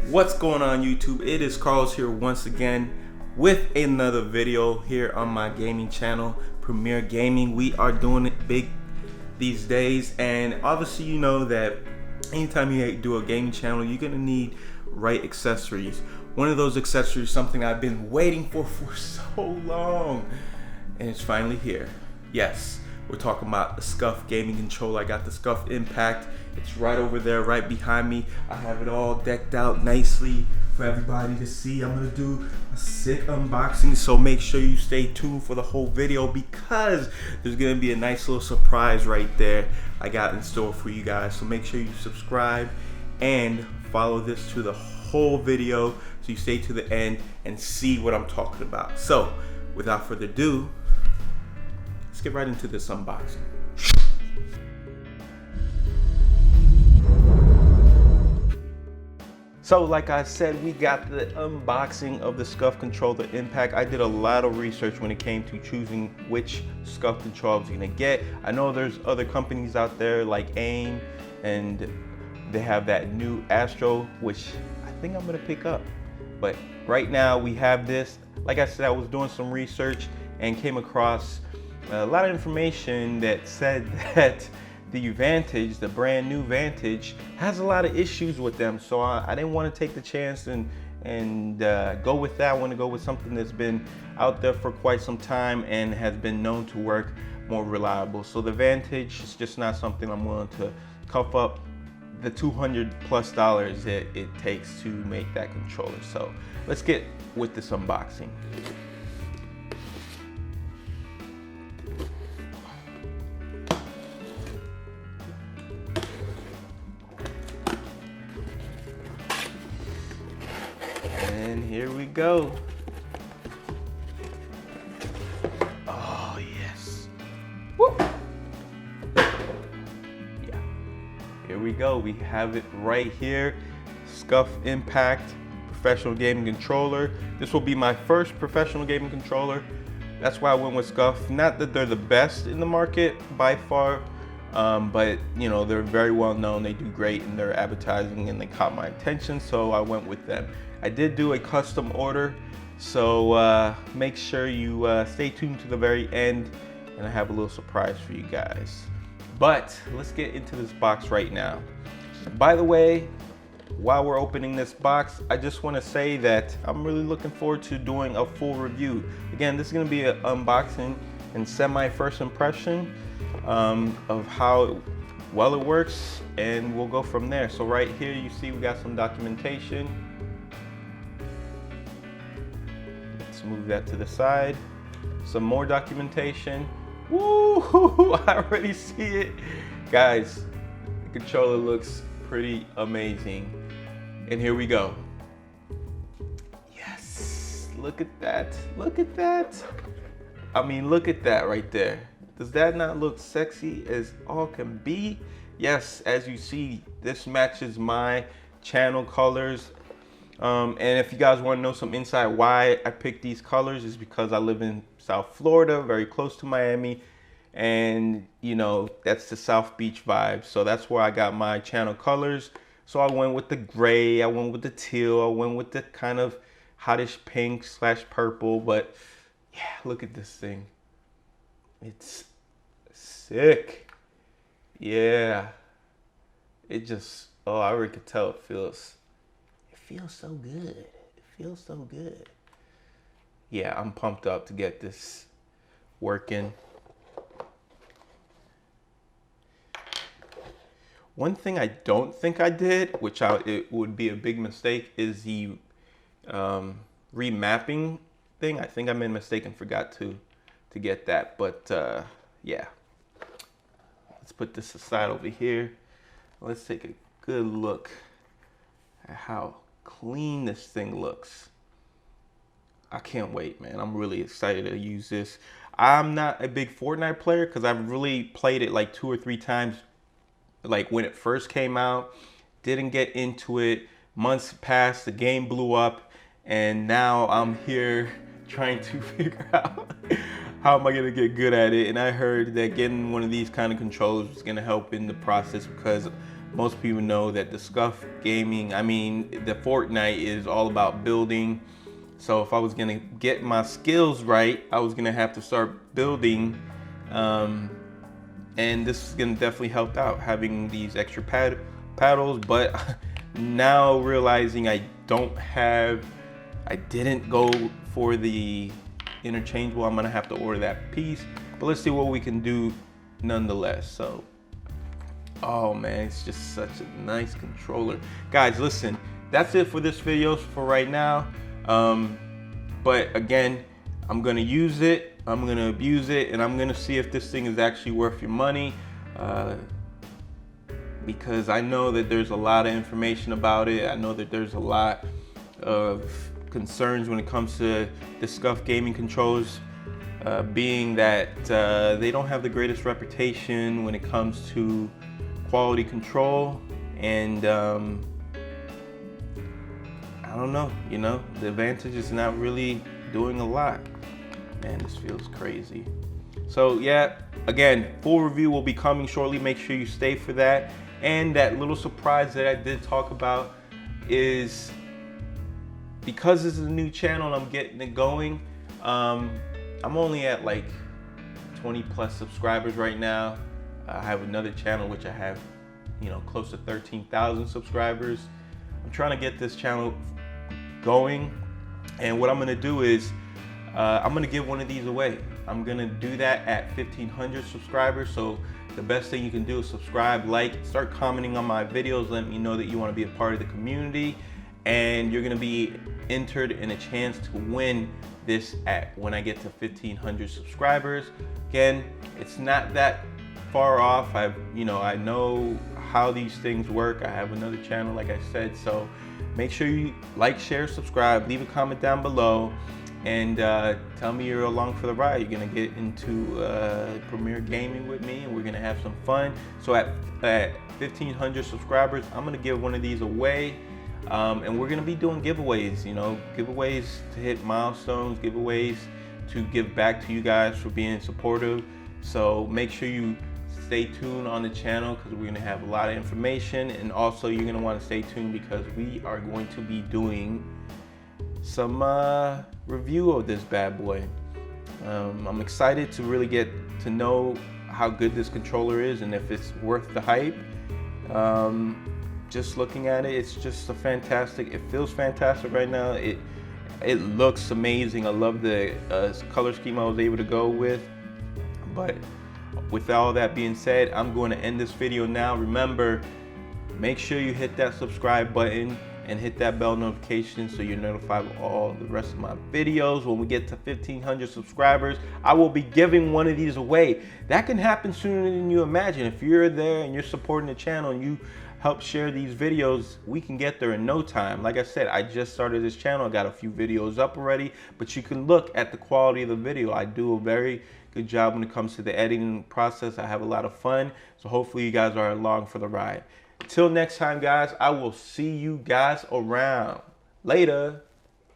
What's going on YouTube? It is Carlos here once again with another video here on my gaming channel, Premier Gaming. We are doing it big these days, and obviously you know that anytime you do a gaming channel, you're gonna need right accessories. One of those accessories, something I've been waiting for so long, and it's finally here. Yes, we're talking about the Scuf gaming controller. I got the Scuf Impact. It's right over there, right behind me. I have it all decked out nicely for everybody to see. I'm gonna do a sick unboxing, so make sure you stay tuned for the whole video because there's gonna be a nice little surprise right there I got in store for you guys. So make sure you subscribe and follow this to the whole video so you stay to the end and see what I'm talking about. So without further ado, let's get right into this unboxing. So like I said, we got the unboxing of the Scuf controller Impact. I did a lot of research when it came to choosing which Scuf controller I was gonna get. I know there's other companies out there like AIM, and they have that new Astro, which I think I'm gonna pick up. But right now we have this. Like I said, I was doing some research and came across a lot of information that said that the Vantage, the brand new Vantage, has a lot of issues with them. So I didn't want to take the chance and go with that. I want to go with something that's been out there for quite some time and has been known to work more reliable. So the Vantage is just not something I'm willing to cuff up the $200+ that it takes to make that controller. So let's get with this unboxing. And here we go. Oh yes. Woo. Yeah. Here we go. We have it right here. Scuf Impact professional gaming controller. This will be my first professional gaming controller. That's why I went with Scuf. Not that they're the best in the market by far, but you know, they're very well known. They do great in their advertising and they caught my attention, so I went with them. I did do a custom order, so make sure you stay tuned to the very end, and I have a little surprise for you guys. But let's get into this box right now. By the way, while we're opening this box, I just want to say that I'm really looking forward to doing a full review. Again, this is going to be an unboxing and semi first impression of how well it works, and we'll go from there. So right here you see we got some documentation. Let's move that to the side. Some more documentation. Woo! I already see it. Guys, the controller looks pretty amazing. And here we go. Yes, look at that. Look at that. I mean, look at that right there. Does that not look sexy as all can be? Yes, as you see, this matches my channel colors. And if you guys want to know some insight why I picked these colors, is because I live in South Florida, very close to Miami, and you know, that's the South Beach vibe. So that's where I got my channel colors. So I went with the gray, I went with the teal, I went with the kind of hottish pink / purple. But yeah, look at this thing. It's sick. Yeah. It just, oh, I already could tell it feels so good. It feels so good. Yeah, I'm pumped up to get this working. One thing I don't think I did, which it would be a big mistake, is the remapping thing. I think I made a mistake and forgot to get that. But yeah, let's put this aside over here. Let's take a good look at how clean this thing looks. I can't wait, man. I'm really excited to use this. I'm not a big Fortnite player because I've really played it like 2 or 3 times, like when it first came out. Didn't get into it. Months passed, the game blew up, and now I'm here trying to figure out how am I gonna get good at it. And I heard that getting one of these kind of controllers was gonna help in the process, because most people know that the Scuf gaming, I mean, the Fortnite is all about building. So if I was gonna get my skills right, I was gonna have to start building, and this is gonna definitely help out, having these extra paddles. But now realizing I didn't go for the interchangeable, I'm gonna have to order that piece. But let's see what we can do nonetheless. So, oh man, it's just such a nice controller. Guys, listen, that's it for this video for right now. But again, I'm gonna use it, I'm gonna abuse it, and I'm gonna see if this thing is actually worth your money. Because I know that there's a lot of information about it. I know that there's a lot of concerns when it comes to the Scuf gaming controllers, being that they don't have the greatest reputation when it comes to quality control, and I don't know, you know, the Advantage is not really doing a lot. Man, this feels crazy. So yeah, again, full review will be coming shortly. Make sure you stay for that. And that little surprise that I did talk about is, because this is a new channel and I'm getting it going, I'm only at like 20 plus subscribers right now. I have another channel which I have, you know, close to 13,000 subscribers. I'm trying to get this channel going, and what I'm gonna do is I'm gonna give one of these away. I'm gonna do that at 1,500 subscribers. So the best thing you can do is subscribe, like, start commenting on my videos, let me know that you want to be a part of the community, and you're gonna be entered in a chance to win this when I get to 1,500 subscribers. Again, it's not that far off. I know how these things work. I have another channel, like I said, so make sure you like, share, subscribe, leave a comment down below, and tell me you're along for the ride. You're gonna get into Premier Gaming with me, and we're gonna have some fun. So at 1,500 subscribers, I'm gonna give one of these away, and we're gonna be doing giveaways. You know, giveaways to hit milestones, giveaways to give back to you guys for being supportive. So make sure you stay tuned on the channel, because we're gonna have a lot of information, and also you're gonna want to stay tuned because we are going to be doing some review of this bad boy. I'm excited to really get to know how good this controller is and if it's worth the hype. Just looking at it, it's just it feels fantastic right now. It looks amazing. I love the color scheme I was able to go with. But with all that being said, I'm going to end this video now. Remember, make sure you hit that subscribe button and hit that bell notification so you're notified of all the rest of my videos. When we get to 1,500 subscribers, I will be giving one of these away. That can happen sooner than you imagine. If you're there and you're supporting the channel and you help share these videos, we can get there in no time. Like I said, I just started this channel. I got a few videos up already, but you can look at the quality of the video. I do a very good job when it comes to the editing process. I have a lot of fun. So hopefully you guys are along for the ride. Till next time, guys, I will see you guys around. Later.